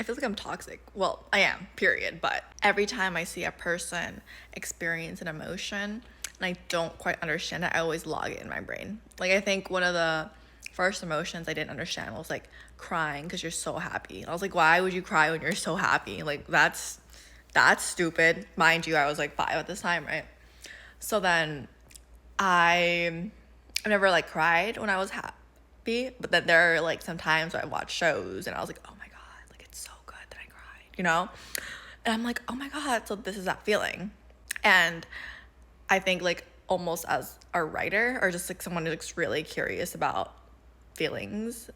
I feel like I'm toxic. Well, I am, period. But every time I see a person experience an emotion and I don't quite understand it, I always log it in my brain. Like, I think one of the first emotions I didn't understand was like crying because you're so happy. I was like, why would you cry when you're so happy? Like, that's stupid. Mind you, I was like 5 at this time, right? So then I I've never like cried when I was happy, but then there are like some times where I watch shows and I was like, oh my god, like it's so good that I cried, you know? And I'm like, oh my god, so this is that feeling. And I think like almost as a writer or just like someone who's really curious about feelings,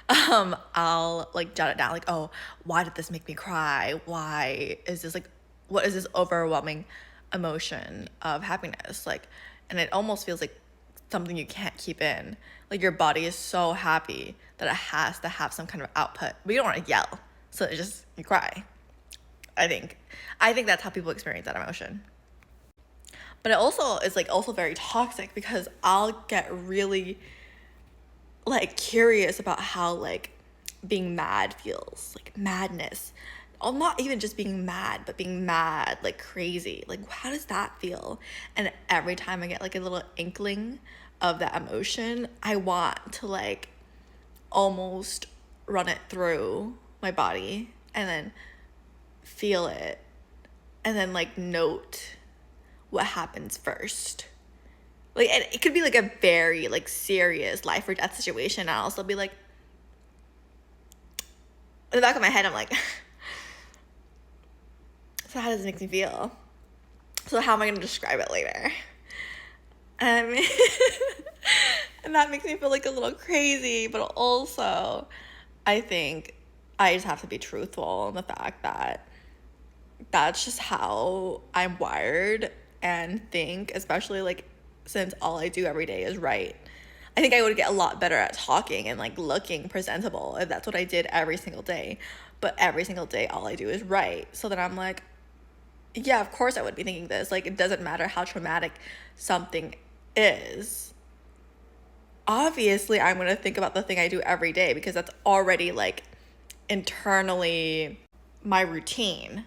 I'll like jot it down like, oh, why did this make me cry? Why is this like, what is this overwhelming emotion of happiness? Like, and it almost feels like something you can't keep in. Like your body is so happy that it has to have some kind of output, but you don't want to yell, so it just you cry. I think, I think that's how people experience that emotion. But it also is like also very toxic because I'll get really like curious about how like being mad feels, like madness. Oh, not even just being mad, but being mad like crazy. Like how does that feel? And every time I get like a little inkling of that emotion, I want to like almost run it through my body and then feel it and then like note what happens first. Like it could be like a very like serious life or death situation. I'll also be like in the back of my head, I'm like, so how does it make me feel? So how am I gonna describe it later? Um, and that makes me feel like a little crazy, but also I think I just have to be truthful in the fact that that's just how I'm wired and think, especially like since all I do every day is write. I think I would get a lot better at talking and like looking presentable if that's what I did every single day. But every single day, all I do is write. So then I'm like, yeah, of course I would be thinking this. Like, it doesn't matter how traumatic something is. Obviously, I'm going to think about the thing I do every day because that's already like internally my routine.